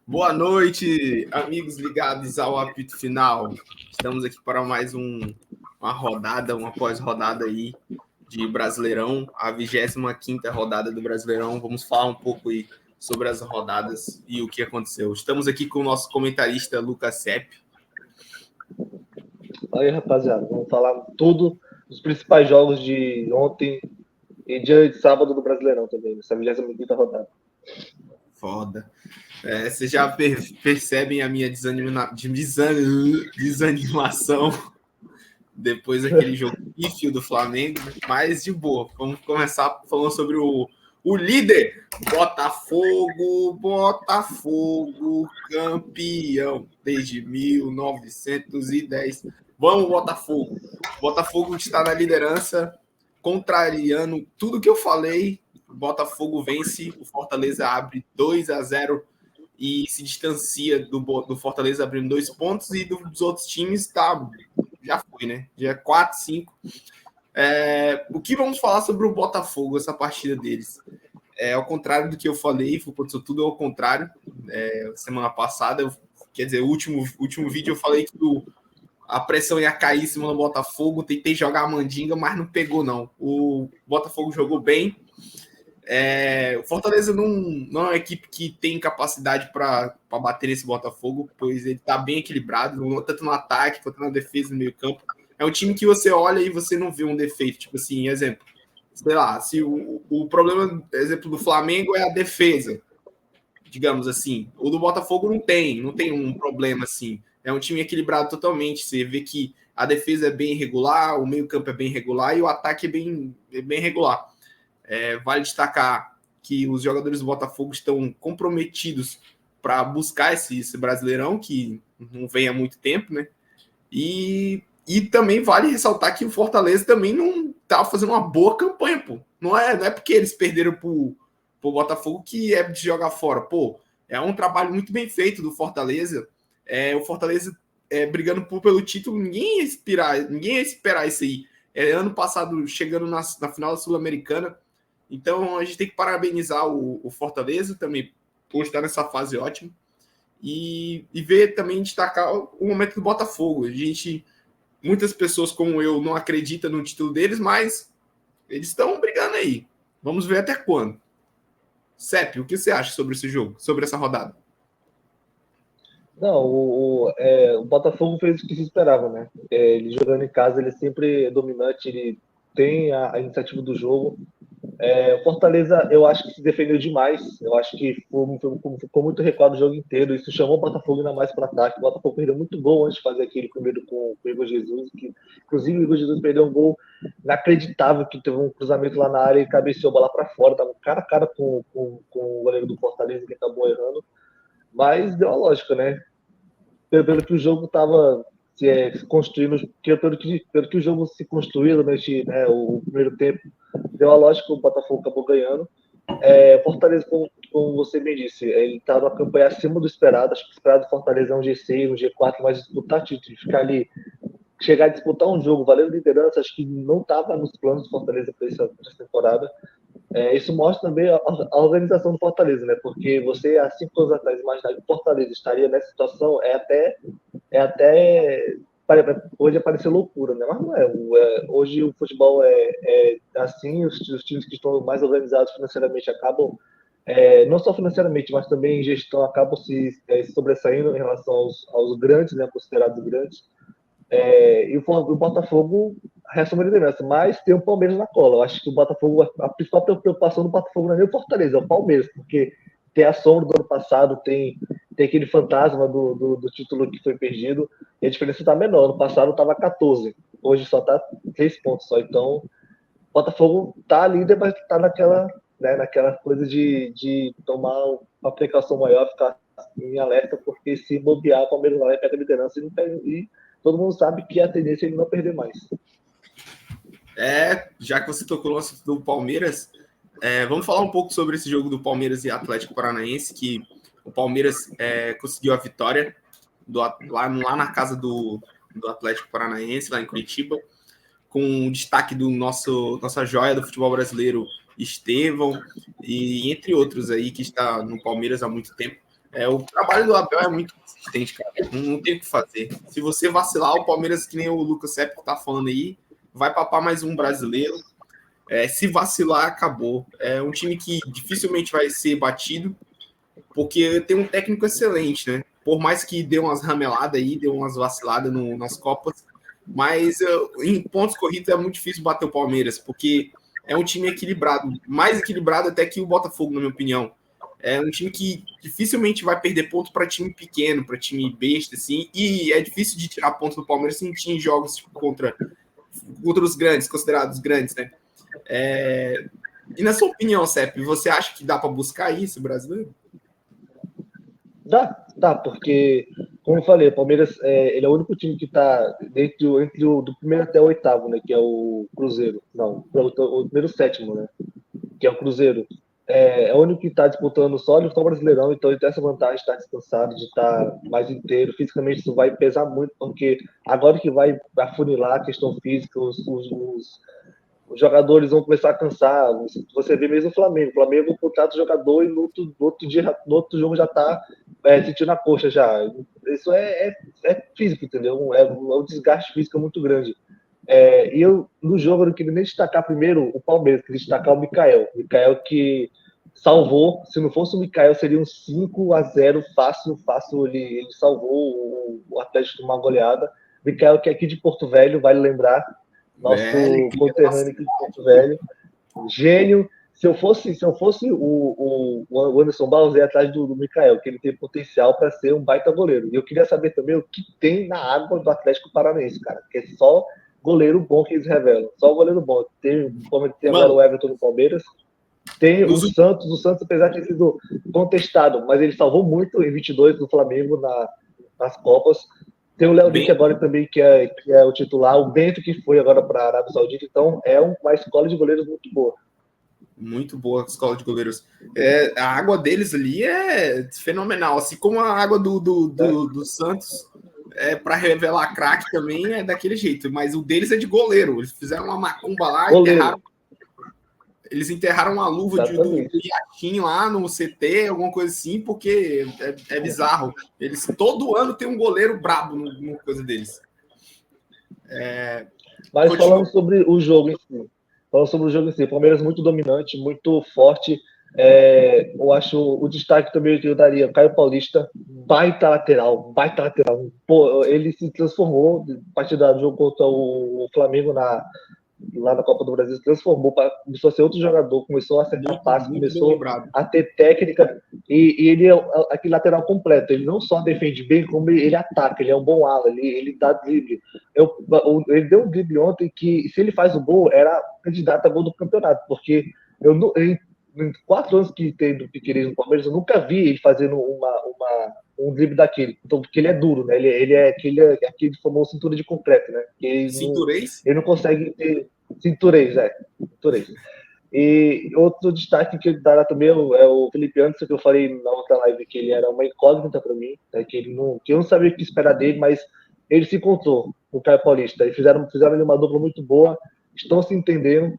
Boa noite, amigos ligados ao apito final. Estamos aqui para mais uma rodada, uma pós-rodada aí de Brasileirão, a 25ª rodada do Brasileirão. Vamos falar um pouco aí sobre as rodadas e o que aconteceu. Estamos aqui com o nosso comentarista Lucas Sepp. Aí, rapaziada, vamos falar tudo dos principais jogos de ontem e dia de sábado do Brasileirão também, nessa 25ª rodada. Foda. Vocês já percebem a minha desanimação depois daquele jogo pífio do Flamengo, mas de boa. Vamos começar falando sobre o líder, Botafogo, campeão desde 1910. Vamos, Botafogo. Botafogo está na liderança, contrariando tudo que eu falei. Botafogo vence, o Fortaleza abre 2-0 e se distancia do Fortaleza abrindo 2 pontos, e dos outros times já foi, né? Já 4, 5. O que vamos falar sobre o Botafogo, essa partida deles? Ao contrário do que eu falei, aconteceu tudo ao contrário. Semana passada, quer dizer, o último vídeo eu falei que a pressão ia cair em cima do Botafogo, tentei jogar a mandinga, mas não pegou, não. O Botafogo jogou bem. O Fortaleza não é uma equipe que tem capacidade para bater nesse Botafogo, pois ele está bem equilibrado, tanto no ataque quanto na defesa, no meio campo. É um time que você olha e você não vê um defeito. Tipo assim, exemplo, sei lá, se o problema, exemplo, do Flamengo é a defesa, digamos assim. O do Botafogo não tem um problema assim. É um time equilibrado totalmente. Você vê que a defesa é bem irregular, o meio campo é bem irregular e o ataque é bem regular. Vale destacar que os jogadores do Botafogo estão comprometidos para buscar esse Brasileirão, que não vem há muito tempo, né? E também vale ressaltar que o Fortaleza também não está fazendo uma boa campanha, pô. Não é porque eles perderam pro Botafogo que é de jogar fora. Pô, é um trabalho muito bem feito do Fortaleza. O Fortaleza brigando pelo título, ninguém ia esperar isso aí. Ano passado, chegando na final da Sul-Americana. Então, a gente tem que parabenizar o Fortaleza também por estar nessa fase ótima. E ver também, destacar o momento do Botafogo. Muitas pessoas como eu não acreditam no título deles, mas eles estão brigando aí. Vamos ver até quando. Sepp, o que você acha sobre esse jogo, sobre essa rodada? Não, o Botafogo fez o que se esperava, né? Ele jogando em casa, ele sempre é dominante, ele tem a iniciativa do jogo. O Fortaleza, eu acho que se defendeu demais. Eu acho que ficou muito recuado o jogo inteiro. Isso chamou o Botafogo ainda mais para ataque. O Botafogo perdeu muito gol antes de fazer aquele primeiro com o Igor Jesus. Inclusive, o Igor Jesus perdeu um gol inacreditável, que teve um cruzamento lá na área e cabeceou a bola para fora. Tava cara a cara com o goleiro do Fortaleza, que acabou errando. Mas deu a lógica, né? Pelo que o jogo estava se construindo, pelo que o jogo se construiu durante o primeiro tempo, deu a lógica, o Botafogo acabou ganhando. Fortaleza, como você bem disse, ele está numa campanha acima do esperado. Acho que o esperado do Fortaleza é um G6, um G4, mas disputar título, ficar ali, chegar a disputar um jogo valendo liderança, acho que não estava nos planos do Fortaleza para essa temporada. Isso mostra também a organização do Fortaleza, né? Porque você, há 5 anos atrás, imaginar que o Fortaleza estaria nessa situação até hoje parecer loucura, né? Mas não é. Hoje o futebol é assim, os times que estão mais organizados financeiramente acabam, não só financeiramente, mas também em gestão, acabam se sobressaindo em relação aos grandes, né? Considerados grandes. E o Botafogo resta uma liderança, mas tem o Palmeiras na cola. Eu acho que o Botafogo, a principal preocupação do Botafogo não é nem o Fortaleza, é o Palmeiras, porque tem a sombra do ano passado, tem aquele fantasma do título que foi perdido, e a diferença está menor. No passado estava 14, hoje só está 3 pontos só. Então, o Botafogo está líder, mas está naquela coisa de tomar uma precaução maior, ficar em alerta, porque se bobear, o Palmeiras vai pegar a liderança e todo mundo sabe que a tendência é ele não perder mais. Já que você tocou no assunto do Palmeiras, vamos falar um pouco sobre esse jogo do Palmeiras e Atlético Paranaense, que o Palmeiras conseguiu a vitória lá na casa do Atlético Paranaense, lá em Curitiba, com o destaque do nossa joia do futebol brasileiro, Estevão, e entre outros aí, que está no Palmeiras há muito tempo. O trabalho do Abel é muito consistente, cara. Não tem o que fazer. Se você vacilar, o Palmeiras, que nem o Lucas Sepp tá falando aí, vai papar mais um brasileiro. Se vacilar, acabou. É um time que dificilmente vai ser batido, porque tem um técnico excelente, né? Por mais que dê umas rameladas aí, dê umas vaciladas nas Copas, mas em pontos corridos é muito difícil bater o Palmeiras, porque é um time equilibrado, mais equilibrado até que o Botafogo, na minha opinião. É um time que dificilmente vai perder ponto para time pequeno, para time besta, assim, e é difícil de tirar ponto do Palmeiras se não tinha jogos tipo, contra os grandes, considerados grandes, né? E na sua opinião, Sepp, você acha que dá para buscar isso, brasileiro? Dá, porque, como eu falei, o Palmeiras ele é o único time que está entre do primeiro até o oitavo, né? Que é o Cruzeiro. Não, o primeiro sétimo, né? Que é o Cruzeiro. É o único que está disputando só o Brasileirão, então ele tem essa vantagem de estar descansado, de estar mais inteiro. Fisicamente isso vai pesar muito, porque agora que vai afunilar a questão física, os jogadores vão começar a cansar. Você vê mesmo o Flamengo. O Flamengo contrata o jogador e no outro jogo já está sentindo a coxa já. Isso é físico, entendeu? É um desgaste físico muito grande. E eu, no jogo, eu não queria nem destacar primeiro o Palmeiras, queria destacar o Mikael. O Mikael que salvou, se não fosse o Mikael, seria um 5-0 fácil. Ele salvou o Atlético de uma goleada. Mikael, que é aqui de Porto Velho, vale lembrar, nosso conterrâneo aqui de Porto Velho, gênio. Se eu fosse o Anderson Barros, atrás do Mikael, que ele tem potencial para ser um baita goleiro. E eu queria saber também o que tem na água do Atlético Paranaense, cara, que é só goleiro bom que eles revelam. Só goleiro bom. Tem agora o Everton no Palmeiras. Tem o Santos, apesar de ter sido contestado, mas ele salvou muito em 22 do Flamengo nas Copas. Tem o Léo Nick agora também, que é o titular. O Bento, que foi agora para a Arábia Saudita. Então, é uma escola de goleiros muito boa. Muito boa a escola de goleiros. A água deles ali é fenomenal. Assim como a água do Santos para revelar craque também é daquele jeito. Mas o deles é de goleiro. Eles fizeram uma macumba lá, eles enterraram uma luva do Iaquim lá no CT, alguma coisa assim, porque é bizarro. Eles todo ano tem um goleiro brabo no coisa deles. Mas falando sobre o jogo em si. O Palmeiras muito dominante, muito forte. Eu acho o destaque também que eu daria, Caio Paulista, baita lateral. Pô, ele se transformou a partir do jogo contra o Flamengo lá na Copa do Brasil, se transformou, começou a ser outro jogador, começou a acertar passe, começou a ter técnica, e ele é aquele lateral completo, ele não só defende bem, como ele ataca, ele é um bom ala, ele dá drible. Ele deu um drible ontem que, se ele faz o gol, era candidato a gol do campeonato, porque em 4 anos que tem do Piquerez no Palmeiras, eu nunca vi ele fazendo um drible daquele, então, porque ele é duro, né? Ele é aquele famoso cintura de concreto, né? Ele não consegue ter cinturês. E outro destaque que ele dará também é o Felipe Anderson, que eu falei na outra live que ele era uma incógnita para mim, né? que eu não sabia o que esperar dele, mas ele se encontrou no Caio Paulista. Eles fizeram uma dupla muito boa, estão se entendendo,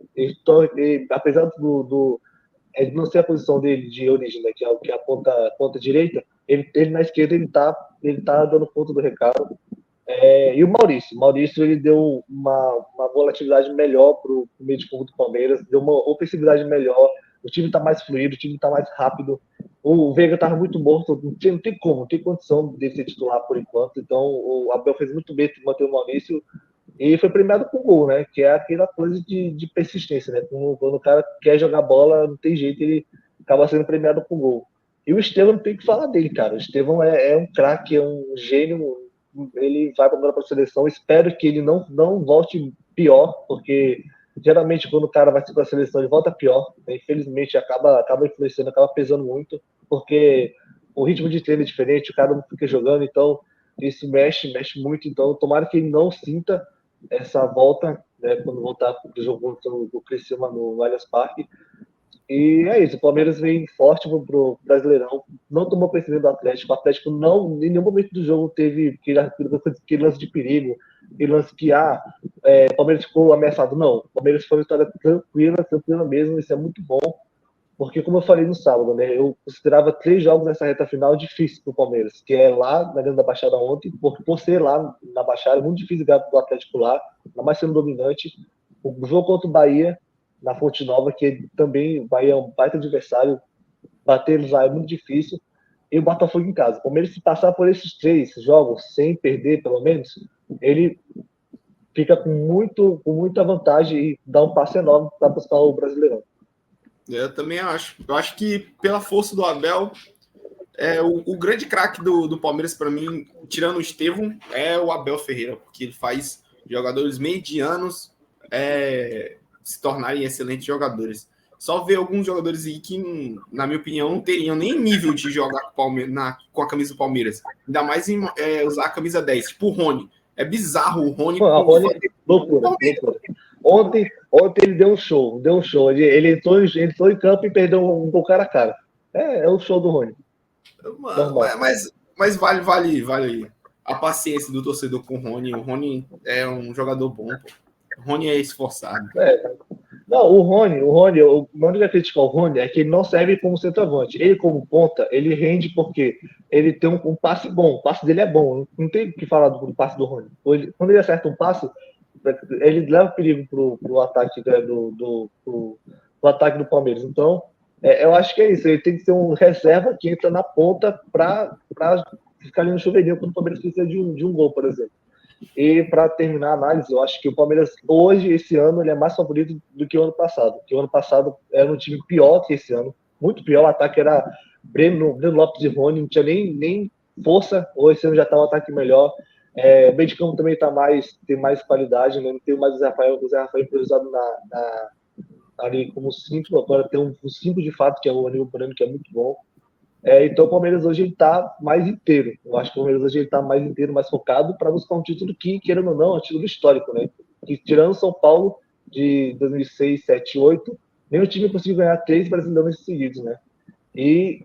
apesar de não ser a posição dele de origem, né, que é a ponta direita, ele na esquerda ele tá dando conta do recado. E o Maurício ele deu uma volatilidade melhor para o meio de campo do Palmeiras, deu uma ofensividade melhor, o time está mais fluido, o time está mais rápido. O Veiga estava muito morto, não tem condição de ser titular por enquanto, então o Abel fez muito bem de manter o Maurício e foi premiado com gol, né? Que é aquela coisa de persistência, né? Quando o cara quer jogar bola, não tem jeito, ele acaba sendo premiado com gol. E o Estevão não tem que falar dele, cara. O Estevão é um craque, é um gênio. Ele vai agora para a seleção. Espero que ele não volte pior, porque geralmente quando o cara vai para a seleção ele volta pior. Infelizmente acaba influenciando, acaba pesando muito, porque o ritmo de treino é diferente, o cara não fica jogando, então isso mexe muito. Então tomara que ele não sinta essa volta, né, quando voltar para o jogo contra o Criciúma no Allianz Parque. E é isso, o Palmeiras vem forte pro Brasileirão, não tomou perceber do Atlético. O Atlético não, em nenhum momento do jogo teve aquele lance de perigo, aquele lance que o Palmeiras ficou ameaçado. Não, o Palmeiras foi uma vitória tranquila mesmo, isso é muito bom. Porque, como eu falei no sábado, né, eu considerava 3 jogos nessa reta final difíceis para o Palmeiras, que é lá na Grande da Baixada ontem, por ser lá na Baixada, é muito difícil ganhar do Atlético lá, ainda mais sendo dominante. O jogo contra o Bahia, na Fonte Nova, que também o Bahia é um baita adversário, bater eles lá é muito difícil, e o Botafogo em casa. O Palmeiras, se passar por esses 3 jogos sem perder, pelo menos, ele fica com muita vantagem e dá um passo enorme para buscar o Brasileirão. Eu também acho. Eu acho que pela força do Abel, o grande craque do Palmeiras, para mim, tirando o Estevão, é o Abel Ferreira, porque ele faz jogadores medianos se tornarem excelentes jogadores. Só ver alguns jogadores aí que, na minha opinião, não teriam nem nível de jogar com, com a camisa do Palmeiras. Ainda mais em usar a camisa 10, tipo o Rony. É bizarro o Rony. Pô, Rony, loucura. Ontem ele deu um show. Ele entrou em campo e perdeu um gol cara a cara. É o show do Rony. Mas vale a paciência do torcedor com o Rony. O Rony é um jogador bom, pô. O Rony é esforçado. Não, o Rony, o única crítica ao Rony é que ele não serve como centroavante. Ele, como ponta, ele rende porque ele tem um passe bom. O passe dele é bom. Não tem o que falar do passe do Rony. Quando ele acerta um passe, ele leva perigo pro ataque do ataque do Palmeiras. Então, eu acho que é isso. Ele tem que ser um reserva que entra na ponta para ficar ali no chuveirinho quando o Palmeiras precisa de um gol, por exemplo. E para terminar a análise, eu acho que o Palmeiras hoje, esse ano, ele é mais favorito do que o ano passado. Porque o ano passado era um time pior que esse ano, muito pior. O ataque era Breno Lopes e Rony, não tinha nem força. Ou esse ano já está um ataque melhor. O meio de campo também tem mais qualidade, né? Não tem mais o Zé Rafael improvisado ali como 5, agora tem um 5 de fato, que é o Aníbal Moreno, que é muito bom. Então o Palmeiras hoje está mais inteiro. Eu acho que o Palmeiras hoje está mais inteiro, mais focado para buscar um título que, querendo ou não, é um título histórico, né? Que, tirando o São Paulo de 2006, 7, 8, nenhum time conseguiu ganhar 3 brasileiros seguidos, né? E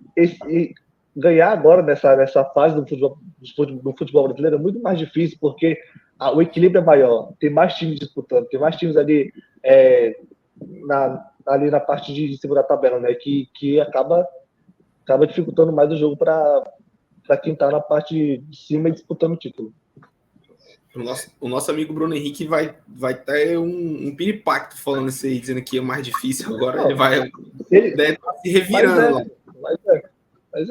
ganhar agora nessa fase do futebol brasileiro é muito mais difícil, porque o equilíbrio é maior, tem mais times disputando, tem mais times ali ali na parte de cima da tabela, né? Que acaba dificultando mais o jogo para quem está na parte de cima e disputando o título. O nosso amigo Bruno Henrique vai ter um piripacto falando isso aí, dizendo que é mais difícil. Agora ele vai deve estar se revirando lá. Mas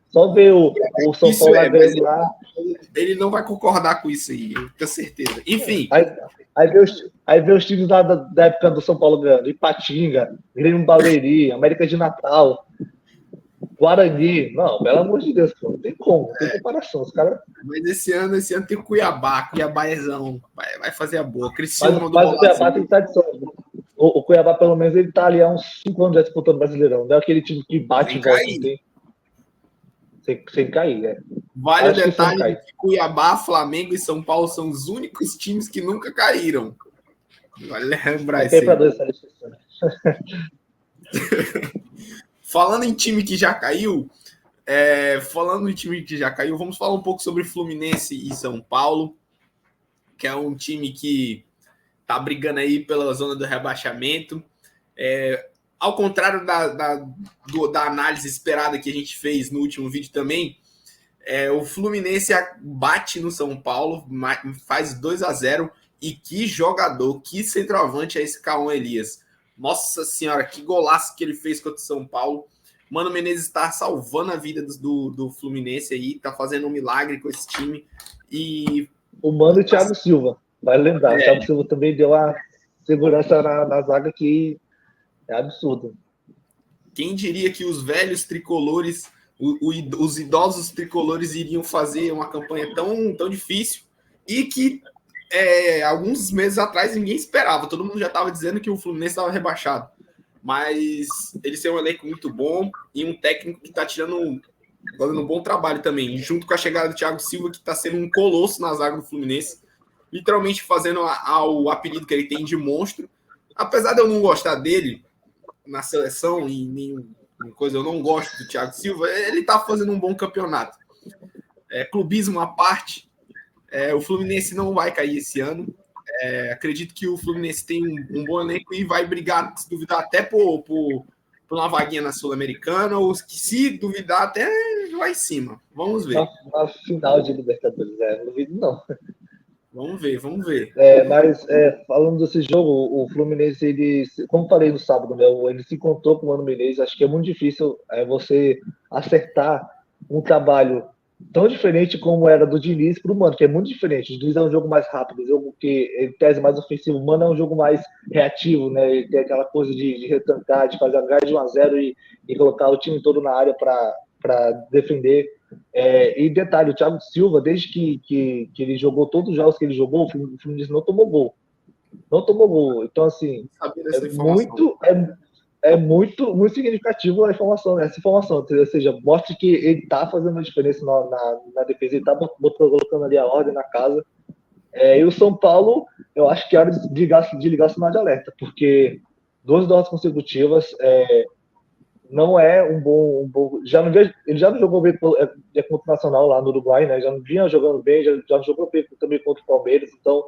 só ver o São Paulo ganhando lá. Ele não vai concordar com isso aí, eu tenho certeza. Enfim. Aí vê os times lá da época do São Paulo ganhando. Ipatinga, Grêmio Barueri, América de Natal, Guarani. Não, pelo amor de Deus, não tem como, não tem comparação. Os caras. Mas esse ano tem Cuiabaezão, vai fazer a boa. Criciúma mas o Cuiabá tem tradição. O Cuiabá, pelo menos, ele tá ali há uns 5 anos já disputando o Brasileirão. Não é aquele time que bate e volta, sem cair, né? Vale o detalhe que Cuiabá, Flamengo e São Paulo são os únicos times que nunca caíram. Vale lembrar isso aí. Falando em time que já caiu, vamos falar um pouco sobre Fluminense e São Paulo, que é um time que tá brigando aí pela zona do rebaixamento. Ao contrário da análise esperada que a gente fez no último vídeo também, o Fluminense bate no São Paulo, faz 2-0, e que jogador, que centroavante é esse Cauã Elias. Nossa senhora, que golaço que ele fez contra o São Paulo. Mano Menezes está salvando a vida do Fluminense aí, tá fazendo um milagre com esse time. E o Mano e o Thiago Silva, vale lembrar, o Thiago Silva também deu uma segurança na zaga que é absurdo. Quem diria que os velhos tricolores, os idosos tricolores iriam fazer uma campanha tão difícil e que alguns meses atrás ninguém esperava. Todo mundo já estava dizendo que o Fluminense estava rebaixado. Mas eles têm um elenco muito bom e um técnico que está fazendo um bom trabalho também, junto com a chegada do Thiago Silva, que está sendo um colosso na zaga do Fluminense, literalmente fazendo o apelido que ele tem de monstro. Apesar de eu não gostar dele na seleção e nenhuma coisa, eu não gosto do Thiago Silva, ele está fazendo um bom campeonato. Clubismo à parte, o Fluminense não vai cair esse ano. Acredito que o Fluminense tem um bom elenco e vai brigar, se duvidar, até por por uma vaguinha na Sul-Americana, ou que se duvidar até lá em cima. Vamos ver. Na final de Libertadores, não duvido não. Vamos ver, vamos ver. Mas falando desse jogo, o Fluminense, ele, como falei no sábado, né, ele se encontrou com o Mano Menezes. Acho que é muito difícil você acertar um trabalho tão diferente como era do Diniz para o Mano, que é muito diferente. O Diniz é um jogo mais rápido, um jogo que ele tese mais ofensivo. O Mano é um jogo mais reativo, né? Ele tem aquela coisa de retancar, de fazer a ganha de 1-0 e colocar o time todo na área para defender. E detalhe, o Thiago Silva, desde que ele jogou todos os jogos que ele jogou, o Fluminense não tomou gol. Não tomou gol. Então, assim, muito significativo essa informação. Ou seja, mostra que ele está fazendo uma diferença na defesa, ele está colocando ali a ordem na casa. E o São Paulo, eu acho que é hora de ligar o sinal de alerta, porque 2 derrotas consecutivas não é um bom. Ele já não jogou bem contra o Nacional lá no Uruguai, né? Já não vinha jogando bem, já não jogou bem também contra o Palmeiras. Então,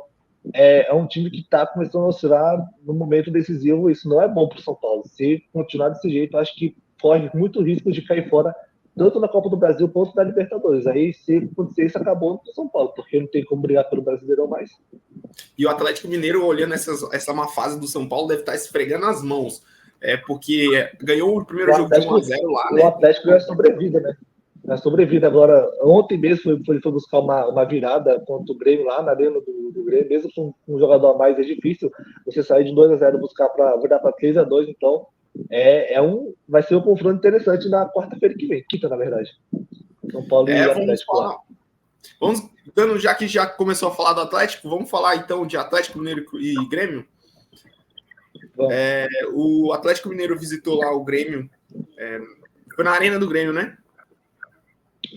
é um time que está começando a oscilar no momento decisivo. Isso não é bom para o São Paulo. Se continuar desse jeito, acho que corre muito risco de cair fora, tanto na Copa do Brasil quanto na Libertadores. Aí, se acontecer isso, acabou no São Paulo, porque não tem como brigar pelo Brasileirão mais. E o Atlético Mineiro, olhando essa má fase do São Paulo, deve estar esfregando as mãos. Porque ganhou o primeiro jogo de 1-0 lá, né? O Atlético ganhou a sobrevida, né? A sobrevida agora, ontem mesmo foi buscar uma virada contra o Grêmio lá na arena do Grêmio, mesmo com um jogador a mais, é difícil você sair de 2-0 buscar para virar para 3-2, então vai ser um confronto interessante na quarta-feira que vem, quinta, na verdade. São Paulo e Atlético lá. Vamos, dando, já que já começou a falar do Atlético, vamos falar então de Atlético Mineiro e Grêmio? O Atlético Mineiro visitou lá o Grêmio. Foi na arena do Grêmio, né?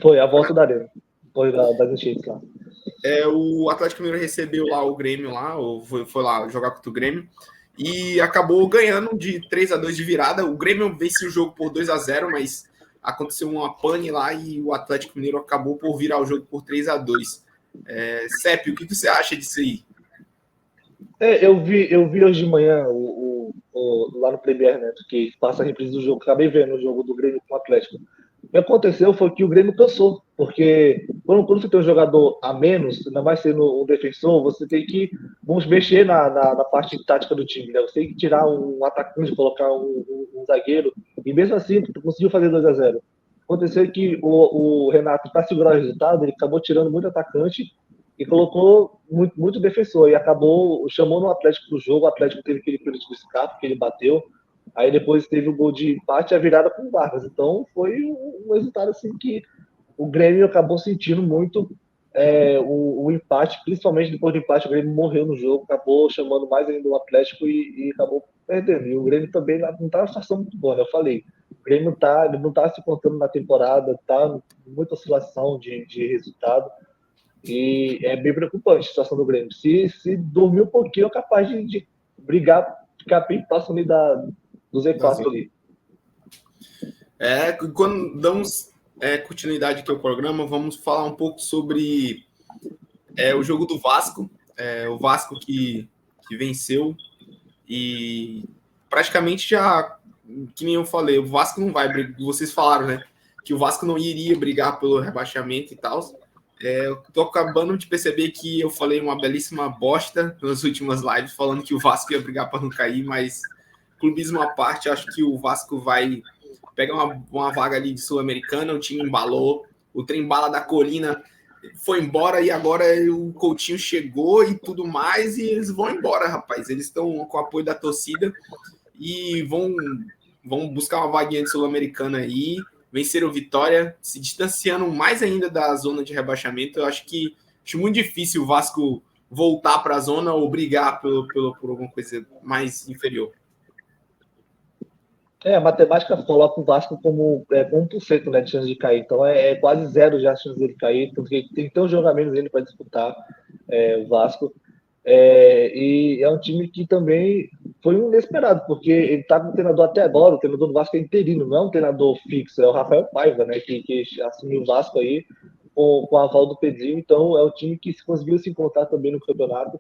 Foi a volta da arena. Foi das enchentes lá. O Atlético Mineiro recebeu lá o Grêmio lá, ou foi lá jogar contra o Grêmio, e acabou ganhando de 3-2 de virada. O Grêmio venceu o jogo por 2-0, mas aconteceu uma pane lá e o Atlético Mineiro acabou por virar o jogo por 3-2. Sepp, o que você acha disso aí? Eu vi hoje de manhã lá no Premier, né, que passa a reprise do jogo. Acabei vendo o jogo do Grêmio com o Atlético. O que aconteceu foi que o Grêmio cansou, porque quando você tem um jogador a menos, ainda mais sendo um defensor, você tem que mexer na parte tática do time, né? Você tem que tirar um atacante, colocar um zagueiro, e mesmo assim conseguiu fazer 2-0. Aconteceu que o Renato, para segurar o resultado, ele acabou tirando muito atacante e colocou muito defensor, e acabou chamando o Atlético para o jogo. O Atlético teve aquele pênalti do escape que ele bateu. Aí depois teve o gol de empate e a virada com o Vargas. Então foi um resultado assim que o Grêmio acabou sentindo muito o empate, principalmente depois do empate. O Grêmio morreu no jogo, acabou chamando mais ainda o Atlético e acabou perdendo. E o Grêmio também não está numa situação muito boa, né? Eu falei, o Grêmio não tá se contando na temporada, está muita oscilação de resultado. E é bem preocupante a situação do Grêmio. Se dormir um pouquinho, é capaz de brigar, ficar bem próximo ali do Z4 ali. Quando damos continuidade aqui ao programa, vamos falar um pouco sobre o jogo do Vasco. O Vasco que venceu e praticamente já, que nem eu falei, o Vasco não vai brigar. Vocês falaram, né, que o Vasco não iria brigar pelo rebaixamento e tal. Eu tô acabando de perceber que eu falei uma belíssima bosta nas últimas lives, falando que o Vasco ia brigar para não cair, mas clubismo à parte, acho que o Vasco vai pegar uma vaga ali de Sul-Americana. O time embalou, o trem-bala da Colina foi embora e agora o Coutinho chegou e tudo mais, e eles vão embora, rapaz. Eles estão com o apoio da torcida e vão buscar uma vaguinha de Sul-Americana aí. Venceram Vitória, se distanciando mais ainda da zona de rebaixamento. Eu acho muito difícil o Vasco voltar para a zona ou brigar por alguma coisa mais inferior. A matemática coloca o Vasco como 1%, né, de chance de cair. Então é quase zero já a chance dele cair, porque tem que ter um jogo a menos ele para disputar o Vasco. E é um time que também foi um inesperado, porque ele está com o treinador até agora. O treinador do Vasco é interino, não é um treinador fixo, é o Rafael Paiva, né, que assumiu o Vasco aí com a aval do Pedrinho. Então é um time que conseguiu se encontrar também no campeonato.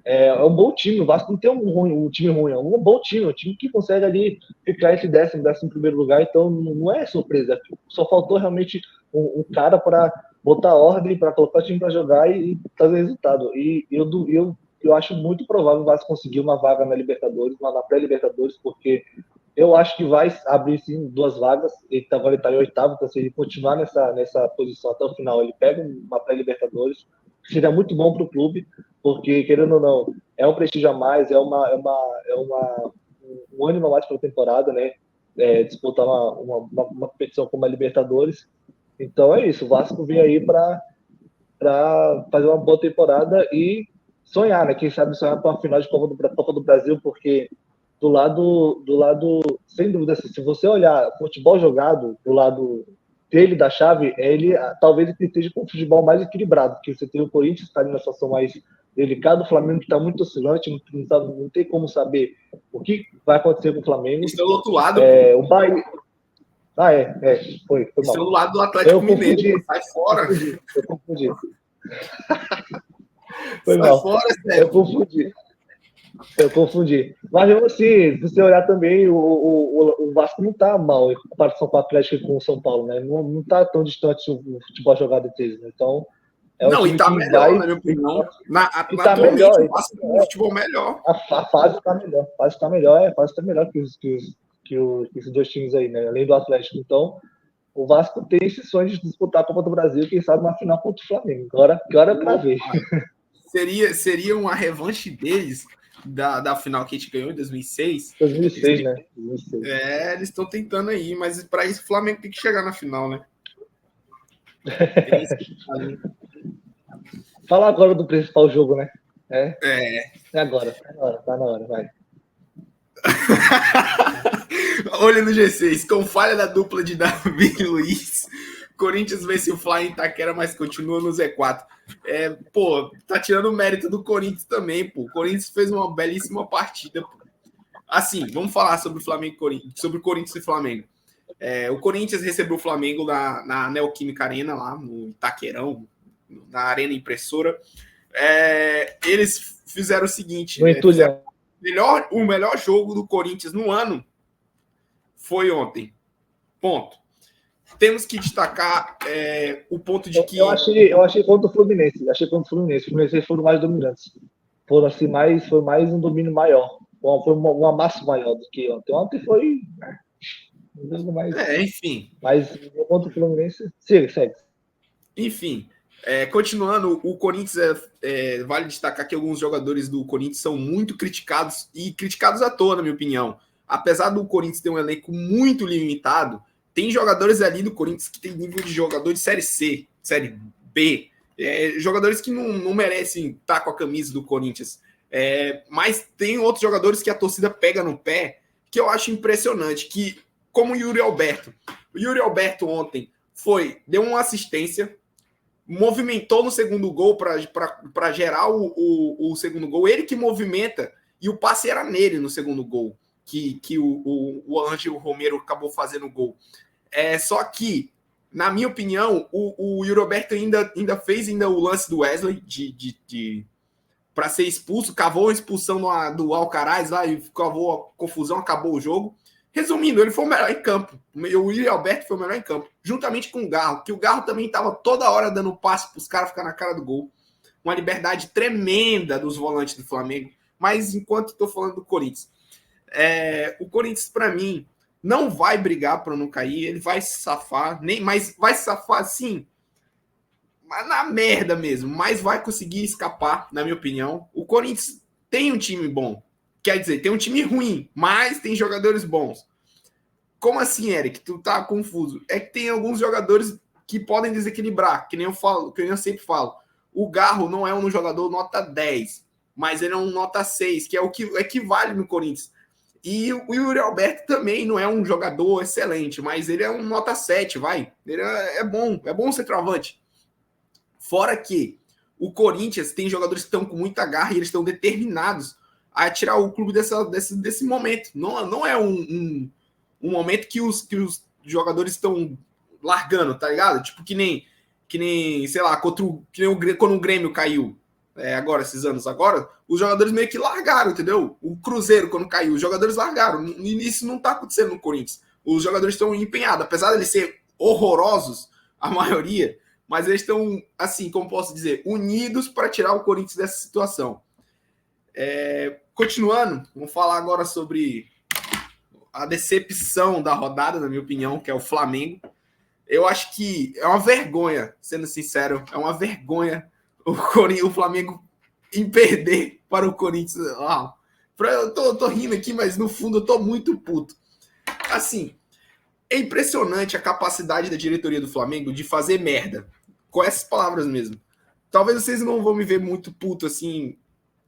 É um bom time. O Vasco não tem um time ruim, é um bom time, um time que consegue ali ficar entre décimo primeiro lugar, então não é surpresa. Só faltou realmente um cara para botar ordem, para colocar o time para jogar e trazer resultado. E eu acho muito provável o Vasco conseguir uma vaga na Libertadores, na pré-Libertadores, porque eu acho que vai abrir sim 2 vagas. Ele tá em oitavo, então se ele continuar nessa posição até o final, ele pega uma pré-Libertadores. Seria muito bom para o clube, porque, querendo ou não, é um prestígio a mais, um ânimo a mais para a temporada, né? Disputar uma competição como a Libertadores. Então é isso, o Vasco vem aí para fazer uma boa temporada e sonhar, né? Quem sabe sonhar com a final de Copa do Brasil, porque do lado, sem dúvida, se você olhar futebol jogado do lado dele da chave, talvez ele esteja com o futebol mais equilibrado, porque você tem o Corinthians que está ali na situação mais delicada, o Flamengo que está muito oscilante, não tem como saber o que vai acontecer com o Flamengo. Estão do outro lado. O Bahia. Foi Estão mal. do lado do Atlético Mineiro. Confundi, Sai fora. eu confundi. Foi Sai mal. fora, Sérgio. Eu confundi. Mas mesmo assim, se você olhar também, o Vasco não tá mal em comparação com o Atlético e com o São Paulo, né? Não tá tão distante o futebol jogado entre eles, né? Então, é um Não, time e tá que melhor, vai. na minha opinião. Tá Atualmente, melhor. o Vasco tem um futebol melhor. A fase tá melhor. A fase tá melhor que esses dois times aí, né? Além do Atlético. Então, o Vasco tem esse sonho de disputar a Copa do Brasil, quem sabe uma final contra o Flamengo. Agora é pra ver. Seria uma revanche deles da final que a gente ganhou em 2006. 2006, né? 2006. Eles estão tentando aí, mas para isso o Flamengo tem que chegar na final, né? Fala agora do principal jogo, né? É agora, tá na hora, vai. Olha no G6, com falha da dupla de Davi e Luiz, Corinthians vence o Fly em Itaquera, mas continua no Z4. Tá tirando o mérito do Corinthians também, pô. O Corinthians fez uma belíssima partida, pô. Assim, vamos falar sobre o Flamengo e Corinthians, sobre o Corinthians e Flamengo. O Corinthians recebeu o Flamengo na Neoquímica Arena, lá no Itaquerão, na Arena Impressora. Eles fizeram o seguinte: o melhor jogo do Corinthians no ano foi ontem. Ponto. Temos que destacar o ponto de que... Eu achei contra o Fluminense. O Fluminense foram mais dominantes. Foi mais um domínio maior. Foi uma massa maior do que ontem. Ontem foi... mais... enfim. Mas contra o Fluminense... Segue. Enfim, continuando, o Corinthians, vale destacar que alguns jogadores do Corinthians são muito criticados, e criticados à toa, na minha opinião. Apesar do Corinthians ter um elenco muito limitado, tem jogadores ali do Corinthians que tem nível de jogador de Série C, Série B, jogadores que não merecem estar com a camisa do Corinthians. Mas tem outros jogadores que a torcida pega no pé, que eu acho impressionante, como o Yuri Alberto. O Yuri Alberto ontem deu uma assistência, movimentou no segundo gol para gerar o segundo gol. Ele que movimenta, e o passe era nele no segundo gol, que o Ângelo Romero acabou fazendo o gol. Só que, na minha opinião, o Yuri Alberto ainda fez o lance do Wesley para ser expulso, cavou a expulsão do Alcaraz lá e cavou a confusão, acabou o jogo. Resumindo, ele foi o melhor em campo. O Yuri Alberto foi o melhor em campo, juntamente com o Garro, que o Garro também estava toda hora dando passe para os caras ficar na cara do gol. Uma liberdade tremenda dos volantes do Flamengo. Mas enquanto estou falando do Corinthians, o Corinthians, para mim, não vai brigar para não cair, ele vai se safar, mas vai se safar assim, na merda mesmo, mas vai conseguir escapar, na minha opinião. O Corinthians tem um time bom. Quer dizer, tem um time ruim, mas tem jogadores bons. Como assim, Eric? Tu tá confuso. É que tem alguns jogadores que podem desequilibrar, que nem eu sempre falo. O Garro não é um jogador nota 10, mas ele é um nota 6, que é o que equivale no Corinthians. E o Yuri Alberto também não é um jogador excelente, mas ele é um nota 7, vai. Ele é bom centroavante. Fora que o Corinthians tem jogadores que estão com muita garra e eles estão determinados a tirar o clube desse momento. Não é um momento que os jogadores estão largando, tá ligado? Tipo, que nem sei lá, quando o Grêmio caiu. agora, esses anos agora, os jogadores meio que largaram, entendeu? O Cruzeiro, quando caiu, os jogadores largaram. E isso não tá acontecendo no Corinthians. Os jogadores estão empenhados, apesar de eles serem horrorosos, a maioria, mas eles estão, assim, como posso dizer, unidos para tirar o Corinthians dessa situação. Continuando, vamos falar agora sobre a decepção da rodada, na minha opinião, que é o Flamengo. Eu acho que é uma vergonha, sendo sincero, é uma vergonha o Flamengo em perder para o Corinthians. Eu tô rindo aqui, mas no fundo eu tô muito puto. Assim, é impressionante a capacidade da diretoria do Flamengo de fazer merda. Com essas palavras mesmo. Talvez vocês não vão me ver muito puto, assim,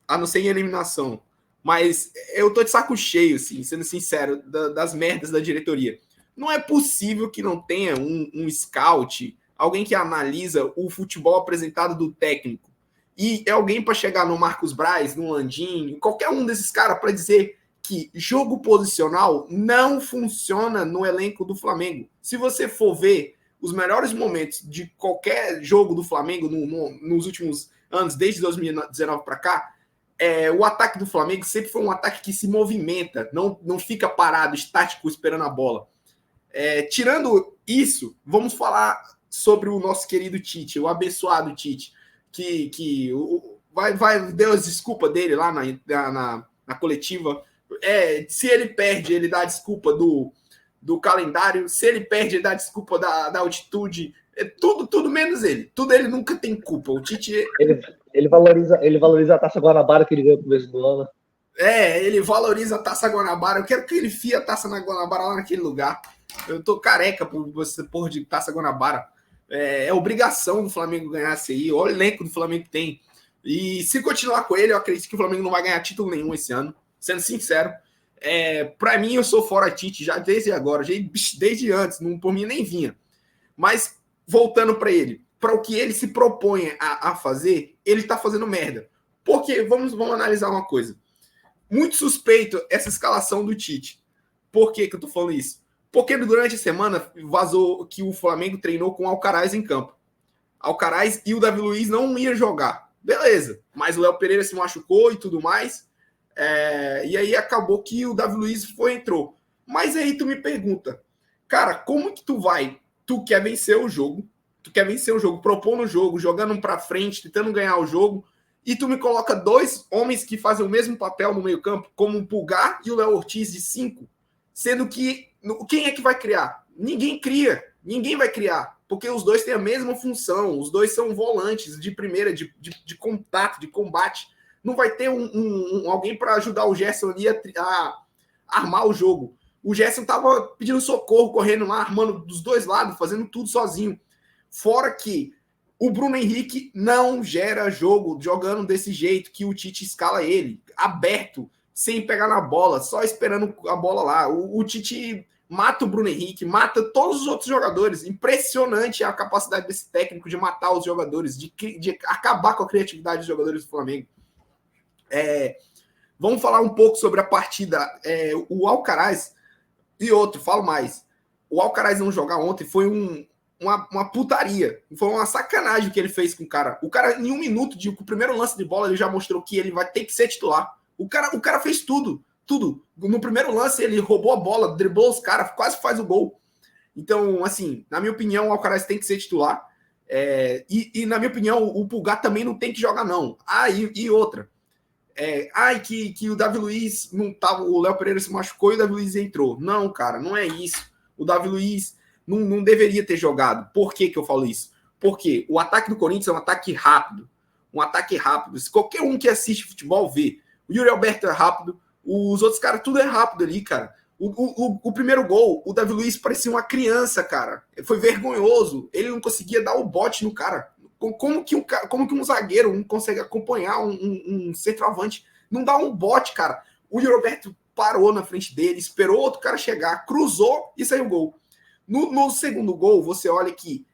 a não ser em eliminação. Mas eu tô de saco cheio, assim, sendo sincero, das merdas da diretoria. Não é possível que não tenha um scout, alguém que analisa o futebol apresentado do técnico. E é alguém para chegar no Marcos Braz, no Landim, qualquer um desses caras para dizer que jogo posicional não funciona no elenco do Flamengo. Se você for ver os melhores momentos de qualquer jogo do Flamengo nos últimos anos, desde 2019 para cá, o ataque do Flamengo sempre foi um ataque que se movimenta, não fica parado, estático, esperando a bola. Tirando isso, vamos falar sobre o nosso querido Tite, o abençoado Tite, que deu as desculpas dele lá na coletiva. Se ele perde, ele dá a desculpa do calendário. Se ele perde, ele dá a desculpa da altitude. Tudo menos ele. Tudo ele nunca tem culpa. O Tite... Ele valoriza a Taça Guanabara que ele ganhou no começo do ano. Ele valoriza a Taça Guanabara. Eu quero que ele enfie a Taça Guanabara lá naquele lugar. Eu tô careca por você porra de Taça Guanabara. É obrigação do Flamengo ganhar esse aí. Olha o elenco do Flamengo que tem. E se continuar com ele, eu acredito que o Flamengo não vai ganhar título nenhum esse ano. Sendo sincero. Para mim, eu sou fora Tite já desde agora. Desde antes. Não, por mim, nem vinha. Mas, voltando para ele. Para o que ele se propõe a fazer, ele tá fazendo merda. Porque, vamos analisar uma coisa. Muito suspeito essa escalação do Tite. Por que eu tô falando isso? Porque durante a semana vazou que o Flamengo treinou com o Alcaraz em campo. Alcaraz e o Davi Luiz não iam jogar. Beleza. Mas o Léo Pereira se machucou e tudo mais. E aí acabou que o Davi Luiz entrou. Mas aí tu me pergunta, cara, como que tu vai? Tu quer vencer o jogo, propondo o jogo, jogando pra frente, tentando ganhar o jogo, e tu me coloca dois homens que fazem o mesmo papel no meio campo, como o Pulgar e o Léo Ortiz de 5, sendo que quem é que vai criar? Ninguém cria, ninguém vai criar, porque os dois têm a mesma função, os dois são volantes de primeira, de contato, de combate. Não vai ter alguém para ajudar o Gerson ali a armar o jogo. O Gerson estava pedindo socorro, correndo lá, armando dos dois lados, fazendo tudo sozinho. Fora que o Bruno Henrique não gera jogo jogando desse jeito que o Tite escala ele, aberto, sem pegar na bola, só esperando a bola lá. O Tite mata o Bruno Henrique, mata todos os outros jogadores. Impressionante a capacidade desse técnico de matar os jogadores, de acabar com a criatividade dos jogadores do Flamengo. Vamos falar um pouco sobre a partida. O Alcaraz e outro, falo mais. O Alcaraz não jogar ontem foi uma putaria. Foi uma sacanagem que ele fez com o cara. O cara, em 1 minuto, o primeiro lance de bola, ele já mostrou que ele vai ter que ser titular. O cara fez tudo. No primeiro lance, ele roubou a bola, driblou os caras, quase faz o gol. Então, assim, na minha opinião, o Alcaraz tem que ser titular. E na minha opinião, o Pulgar também não tem que jogar, não. E outra. Que o Davi Luiz não tava, o Léo Pereira se machucou e o Davi Luiz entrou. Não, cara, não é isso. O Davi Luiz não deveria ter jogado. Por que eu falo isso? Porque o ataque do Corinthians é um ataque rápido. Se qualquer um que assiste futebol vê. O Yuri Alberto é rápido, os outros caras, tudo é rápido ali, cara. O primeiro gol, o Davi Luiz parecia uma criança, cara. Foi vergonhoso. Ele não conseguia dar o bote no cara. Como que um zagueiro não consegue acompanhar um centroavante? Não dá um bote, cara. O Yuri Alberto parou na frente dele, esperou outro cara chegar, cruzou e saiu o gol. No segundo gol, você olha que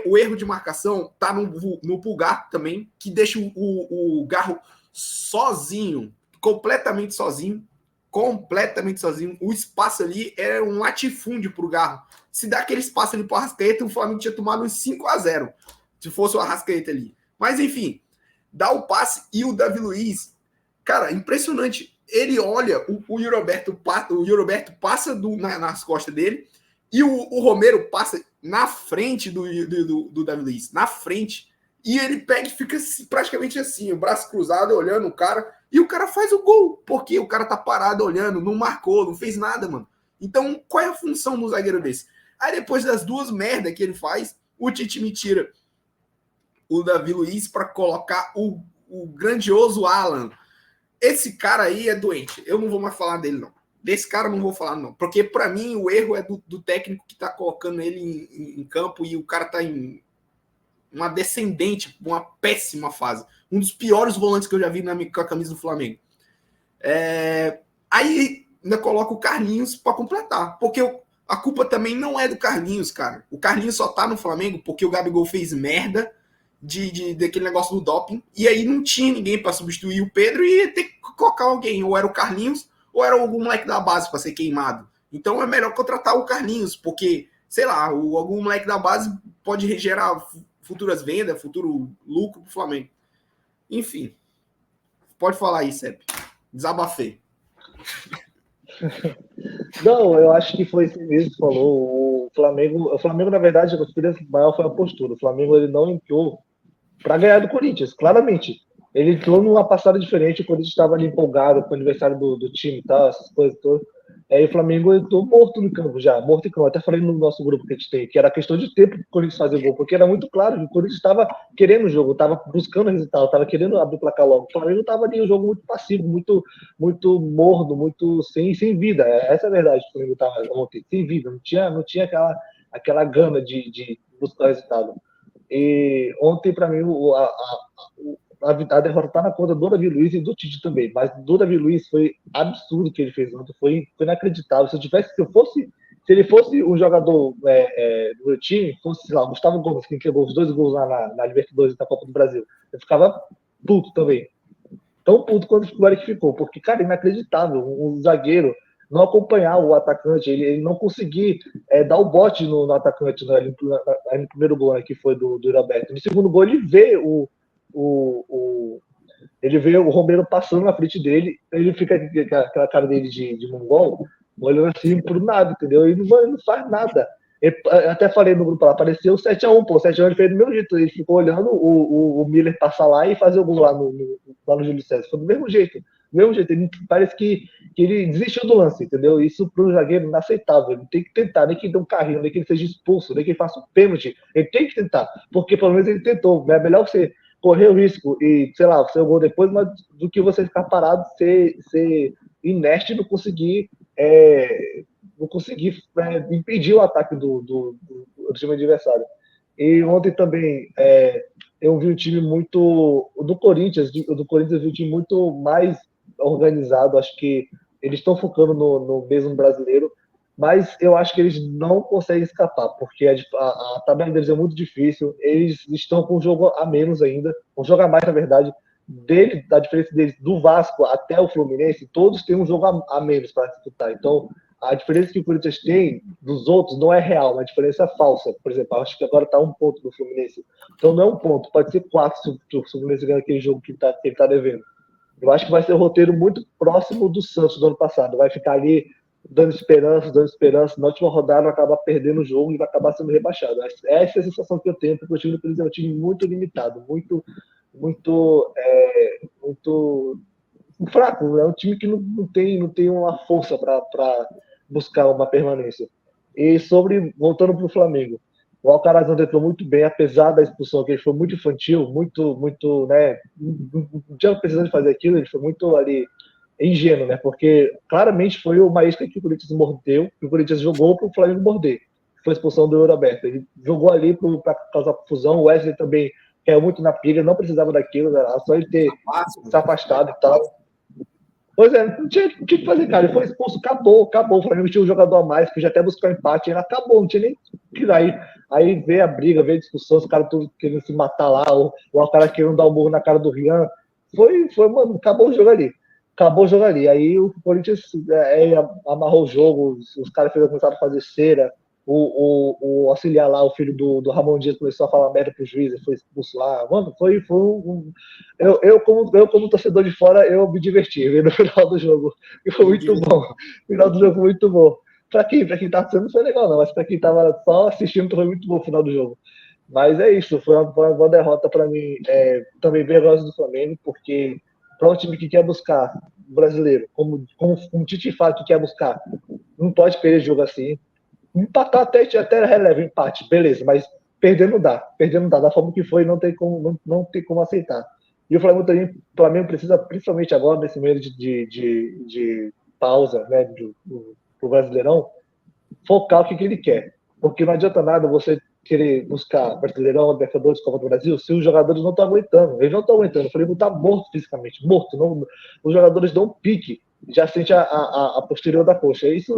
o erro de marcação tá no Pulgar também, que deixa o Garro sozinho, completamente sozinho. O espaço ali era um latifúndio pro Garro. Se dá aquele espaço ali pro Arrascaeta, o Flamengo tinha tomado uns 5-0, se fosse o Arrascaeta ali. Mas, enfim, dá o passe e o Davi Luiz, cara, impressionante. Ele olha, o Yuri Alberto passa nas costas dele e o Romero passa na frente do Davi Luiz, na frente. E ele pega e fica praticamente assim, o braço cruzado, olhando o cara, e o cara faz o gol, porque o cara tá parado olhando, não marcou, não fez nada, mano. Então, qual é a função do zagueiro desse? Aí depois das duas merdas que ele faz, o Tite me tira o Davi Luiz para colocar o grandioso Alan. Esse cara aí é doente. Eu não vou mais falar dele, não. Desse cara eu não vou falar, não. Porque, para mim, o erro é do técnico que tá colocando ele em campo e o cara tá em uma descendente, uma péssima fase. Um dos piores volantes que eu já vi com a camisa do Flamengo. Aí ainda coloca o Carlinhos para completar. Porque a culpa também não é do Carlinhos, cara. O Carlinhos só tá no Flamengo porque o Gabigol fez merda daquele negócio do doping. E aí não tinha ninguém para substituir o Pedro e ia ter que colocar alguém. Ou era o Carlinhos, ou era algum moleque da base para ser queimado. Então é melhor contratar o Carlinhos, porque, sei lá, algum moleque da base pode gerar futuras vendas, futuro lucro pro Flamengo. Enfim. Pode falar aí, Sepp. Desabafei. Não, eu acho que foi isso mesmo que falou. O Flamengo, na verdade, a diferença maior foi a postura. O Flamengo ele não entrou para ganhar do Corinthians, claramente. Ele entrou numa passada diferente, o Corinthians estava ali empolgado com o aniversário do time e tal, essas coisas todas. Aí o Flamengo entrou morto no campo já, morto em campo. Até falei no nosso grupo que a gente tem, que era questão de tempo para o Corinthians fazer gol, porque era muito claro que o Corinthians estava querendo o jogo, estava buscando o resultado, estava querendo abrir o placar logo. O Flamengo estava ali, um jogo muito passivo, muito morno, muito sem vida. Essa é a verdade. O Flamengo estava ontem, sem vida, não tinha aquela gana de buscar o resultado. E ontem, para mim, a derrota está na conta do Davi Luiz e do Tite também. Mas do Davi Luiz foi absurdo o que ele fez ontem, foi inacreditável. Se ele fosse um jogador do meu time, fosse, sei lá, Gustavo Gomes, que pegou os 2 gols lá na Libertadores da Copa do Brasil, eu ficava puto também. Tão puto quanto o Eric ficou, porque, cara, inacreditável. Um zagueiro não acompanhar o atacante, ele não conseguir dar o bote no atacante no primeiro gol, né, que foi do Roberto. No segundo gol, ele vê ele vê o Romero passando na frente dele, ele fica com aquela cara dele de mongol, olhando assim pro nada, entendeu? Ele não faz nada. Eu até falei no grupo lá, apareceu o 7x1, pô, o 7x1 ele fez do mesmo jeito, ele ficou olhando o Miller passar lá e fazer o gol lá no Júlio César, foi do mesmo jeito, ele parece que ele desistiu do lance, entendeu? Isso pro zagueiro inaceitável, ele tem que tentar, nem que ele dê um carrinho, nem que ele seja expulso, nem que ele faça um pênalti, ele tem que tentar, porque pelo menos ele tentou, é melhor você correr o risco e, sei lá, seu gol depois, mas do que você ficar parado, ser inerte e não conseguir impedir o ataque do time adversário. E ontem também eu vi um time muito do Corinthians eu vi um time muito mais organizado. Acho que eles estão focando no mesmo brasileiro, mas eu acho que eles não conseguem escapar, porque a tabela deles é muito difícil, eles estão com um jogo a menos ainda, um jogo a mais, na verdade, da diferença deles do Vasco até o Fluminense, todos têm um jogo a menos para disputar. Então, a diferença que o Corinthians tem dos outros não é real, é uma diferença falsa. Por exemplo, acho que agora está 1 ponto do Fluminense. Então não é 1 ponto, pode ser 4 se o Fluminense ganhar aquele jogo que ele está devendo. Eu acho que vai ser um roteiro muito próximo do Santos do ano passado. Vai ficar ali dando esperança. Na última rodada vai acabar perdendo o jogo e vai acabar sendo rebaixado. Essa é a sensação que eu tenho, porque o time do Corinthians é um time muito limitado, muito fraco. É um time que não tem uma força para buscar uma permanência. E voltando para o Flamengo, o Alcaraz entrou muito bem, apesar da expulsão, que ele foi muito infantil, muito, né? Não tinha precisando de fazer aquilo, ele foi muito ali ingênuo, né? Porque claramente foi uma isca que o Corinthians mordeu, que o Corinthians jogou para o Flamengo morder. Foi a expulsão do Roberto. Ele jogou ali para causar confusão. O Wesley também caiu muito na pilha, não precisava daquilo, era só ele ter se afastado e tal. Pois é, não tinha o que fazer, cara. Ele foi expulso, acabou. O Flamengo tinha um jogador a mais, que já até buscar um empate, ele acabou, não tinha nem que aí veio a briga, veio a discussão, os caras todos querendo se matar lá, o cara querendo dar um burro na cara do Rian. Mano, acabou o jogo ali. Aí o Corinthians amarrou o jogo, os caras começaram a fazer cera, o auxiliar lá, o filho do Ramon Dias, começou a falar merda pro juiz e foi expulso lá. Mano, como torcedor de fora, eu me diverti no final do jogo. E foi muito bom. O final do jogo foi muito bom. Pra quem tá assistindo não foi legal, não, mas pra quem tava só assistindo foi muito bom o final do jogo. Mas é isso, foi uma boa derrota para mim. Também vergonhosa do Flamengo, porque para um time que quer buscar brasileiro, como o Tite fala que quer buscar, não pode perder jogo assim. Empatar até releva empate, beleza, mas perder não dá. Perder não dá. Da forma que foi, não tem como aceitar. E o Flamengo precisa, principalmente agora, nesse meio de pausa, né, do Brasileirão, focar o que ele quer. Porque não adianta nada você querer buscar Brasileirão, Libertadores, Copa do Brasil, se os jogadores não estão aguentando. Eles não estão aguentando. O Flamengo está morto fisicamente, morto. Não, os jogadores dão um pique, já sente a posterior da coxa. Isso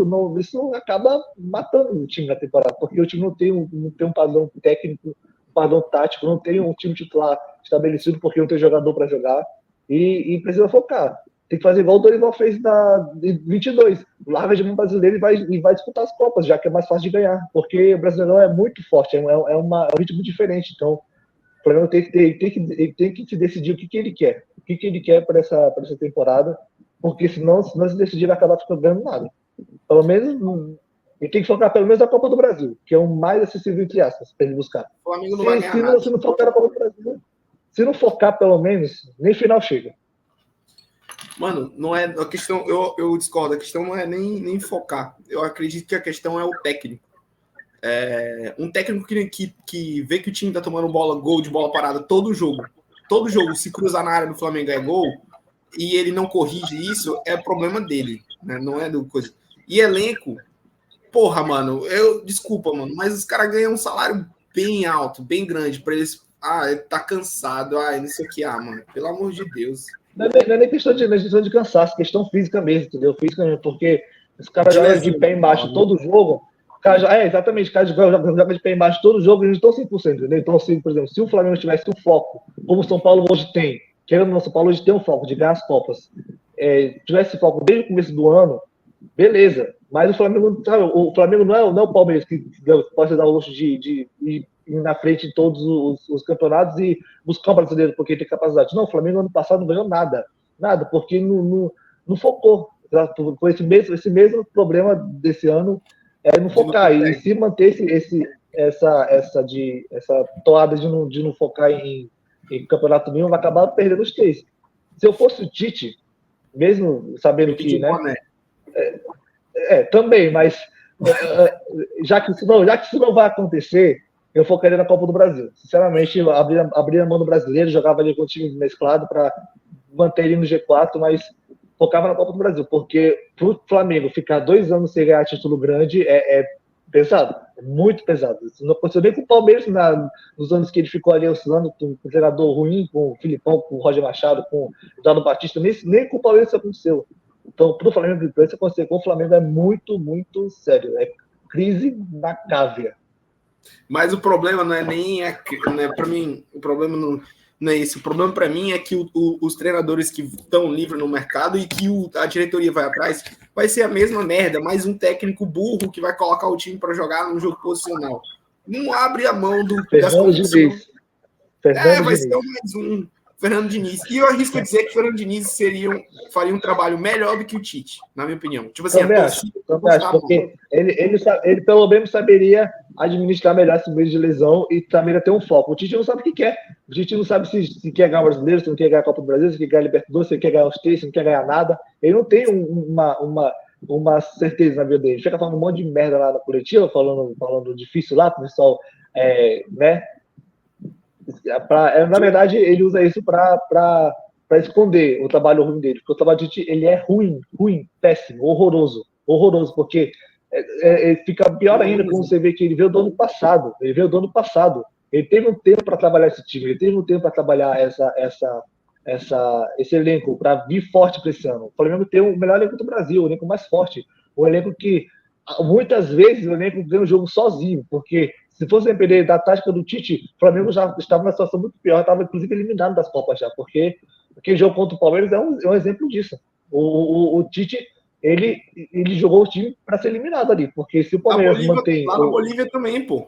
acaba matando o time na temporada, porque o time não tem um padrão técnico, um padrão tático, não tem um time titular estabelecido, porque não tem jogador para jogar, e precisa focar. Tem que fazer igual o Dorival fez na 22. Larga de mão brasileiro e vai disputar as Copas, já que é mais fácil de ganhar. Porque o brasileiro é muito forte, é um ritmo diferente. Então, o Flamengo tem que se decidir o que ele quer. O que ele quer para essa temporada. Porque senão, se não se decidir, vai acabar ficando ganhando nada. Pelo menos. Ele tem que focar pelo menos na Copa do Brasil, que é o mais acessível, entre aspas, para ele buscar. O Flamengo não vai ganhar nada. Se não focar na Copa do Brasil, se não focar pelo menos, nem final chega. Mano, não é a questão, eu discordo, a questão não é nem focar. Eu acredito que a questão é o técnico. Um técnico que vê que o time tá tomando gol de bola parada todo jogo, se cruzar na área do Flamengo é gol, e ele não corrige isso, é problema dele, né? Não é do coisa. E elenco, porra, mano, desculpa, mano, mas os caras ganham um salário bem alto, bem grande, pra eles. Tá cansado, não sei o que, mano, pelo amor de Deus. Não é nem questão de cansaço, questão física mesmo, entendeu? Física mesmo, porque os caras jogam de pé embaixo todo jogo. Exatamente, os caras jogam de pé embaixo todo jogo e eles estão 100%, entendeu? Então, assim, por exemplo, se o Flamengo tivesse um foco, como o São Paulo hoje tem, querendo ou não, o São Paulo hoje tem um foco de ganhar as Copas, tivesse foco desde o começo do ano, beleza. Mas o Flamengo, sabe, o Flamengo não é o Palmeiras que pode dar o luxo de ir na frente em todos os campeonatos e buscar o brasileiro porque tem capacidade. Não, o Flamengo ano passado não ganhou nada, porque não focou. Foi esse mesmo problema desse ano, não focar e se manter essa toada de não focar em campeonato nenhum, vai acabar perdendo os três. Se eu fosse o Tite, mesmo sabendo que, né? Também, mas já que isso não vai acontecer, eu focaria na Copa do Brasil. Sinceramente, abrir a mão do brasileiro, jogava ali com o time mesclado para manter ele no G4, mas focava na Copa do Brasil, porque para o Flamengo ficar 2 anos sem ganhar título grande é pesado, é muito pesado. Isso não aconteceu nem com o Palmeiras nos anos que ele ficou ali oscilando com um treinador ruim, com o Filipão, com o Roger Machado, com o Eduardo Batista, nem com o Palmeiras isso aconteceu. Então, para o Flamengo, isso acontecer com o Flamengo é muito, muito sério. É crise na cávea. Mas o problema não é nem para mim, o problema não é esse. O problema para mim é que os treinadores que estão livres no mercado e que a diretoria vai atrás vai ser a mesma merda, mais um técnico burro que vai colocar o time para jogar num jogo posicional. Não abre a mão das condições. Vai ser mais um Fernando Diniz. E eu arrisco dizer que o Fernando Diniz faria um trabalho melhor do que o Tite, na minha opinião. Tipo assim, também acho, porque ele pelo menos saberia administrar melhor esse meio de lesão e também ter um foco. O Tite não sabe o que quer. O Tite não sabe se quer ganhar o brasileiro, se não quer ganhar a Copa do Brasil, se quer ganhar a Libertadores, se quer ganhar os três, se não quer ganhar nada. Ele não tem uma certeza na vida dele. Ele fica falando um monte de merda lá na coletiva, falando difícil lá, o pessoal, né? Na verdade, ele usa isso para esconder o trabalho ruim dele, porque o trabalho de Tite, ele é ruim, péssimo, horroroso, porque fica pior ainda quando você vê que ele veio do ano passado, ele teve um tempo para trabalhar esse time, ele teve um tempo para trabalhar esse elenco, para vir forte para esse ano. O Flamengo tem o melhor elenco do Brasil, o elenco mais forte, o elenco que muitas vezes o elenco ganha o jogo sozinho, porque se fosse depender da tática do Tite, o Flamengo já estava numa situação muito pior, estava inclusive eliminado das Copas já, porque aquele jogo contra o Palmeiras é um exemplo disso. O Tite, ele jogou o time para ser eliminado ali, porque se o Palmeiras mantém... Lá na Bolívia também, pô.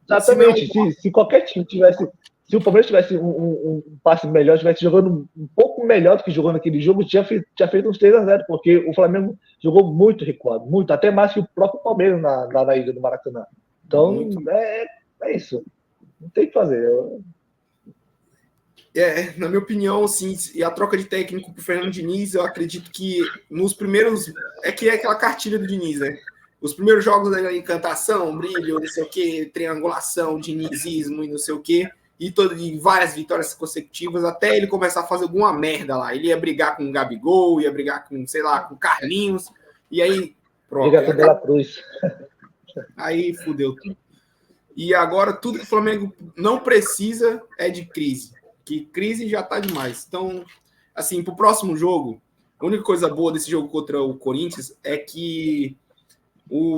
Exatamente, se qualquer time tivesse... Se o Palmeiras tivesse um passe melhor, tivesse jogando um pouco melhor do que jogou naquele jogo, tinha feito uns 3-0, porque o Flamengo jogou muito recuado, muito, até mais que o próprio Palmeiras na ilha do Maracanã. Então, é isso. Não tem o que fazer. Na minha opinião, sim, e a troca de técnico para o Fernando Diniz, eu acredito que nos primeiros... É aquela cartilha do Diniz, né? Os primeiros jogos da encantação, brilho, não sei o quê, triangulação, dinizismo e não sei o quê, e várias vitórias consecutivas, até ele começar a fazer alguma merda lá. Ele ia brigar com o Gabigol, ia brigar com, sei lá, com o Carlinhos, e aí... Pronto. Briga com o De La Cruz. Aí fudeu tudo. E agora tudo que o Flamengo não precisa é de crise. Que crise já tá demais. Então, assim, pro próximo jogo, a única coisa boa desse jogo contra o Corinthians é que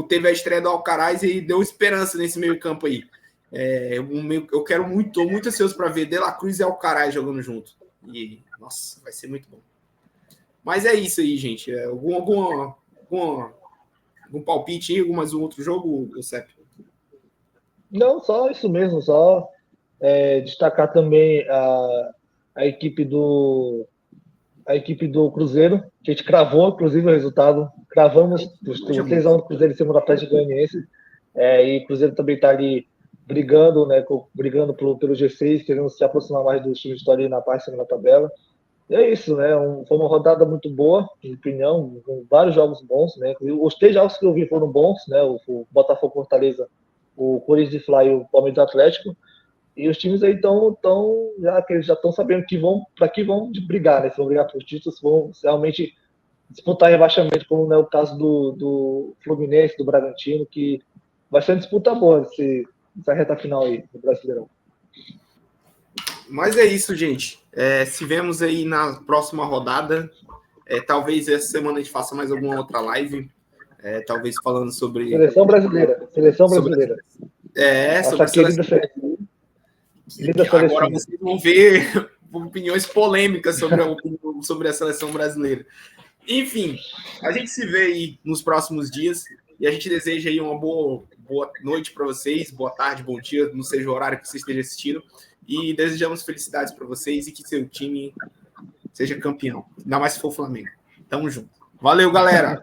teve a estreia do Alcaraz e deu esperança nesse meio campo aí. Eu quero tô muito ansioso para ver De La Cruz e Alcaraz jogando junto. E, nossa, vai ser muito bom. Mas é isso aí, gente. Algum palpite aí? Mais um outro jogo, Sepp? Não, só isso mesmo. Só destacar também a equipe do Cruzeiro, que a gente cravou, inclusive, o resultado. Cravamos os 6x1 do Cruzeiro em cima do Atlético Goianiense. E o Cruzeiro também está ali brigando, né, pelo G6, querendo se aproximar mais do time de Vitória na parte da tabela. E é isso, né? Foi uma rodada muito boa, na minha opinião, com vários jogos bons, né? Os 3 jogos que eu vi foram bons, né? O Botafogo Fortaleza, o Corinthians de Fla e o Palmeiras Atlético. E os times aí já estão sabendo para que vão brigar, né? Se vão brigar por títulos, se vão realmente disputar rebaixamento, como é o caso do Fluminense, do Bragantino, que vai ser uma disputa boa essa reta final aí do Brasileirão. Mas é isso, gente. Se vemos aí na próxima rodada. Talvez essa semana a gente faça mais alguma outra live. Talvez falando sobre... Seleção brasileira. Sobre a seleção. Agora vocês vão ver opiniões polêmicas sobre a seleção brasileira. Enfim, a gente se vê aí nos próximos dias e a gente deseja aí uma boa noite para vocês, boa tarde, bom dia, não seja o horário que você esteja assistindo, e desejamos felicidades para vocês e que seu time seja campeão, ainda mais se for o Flamengo. Tamo junto. Valeu, galera!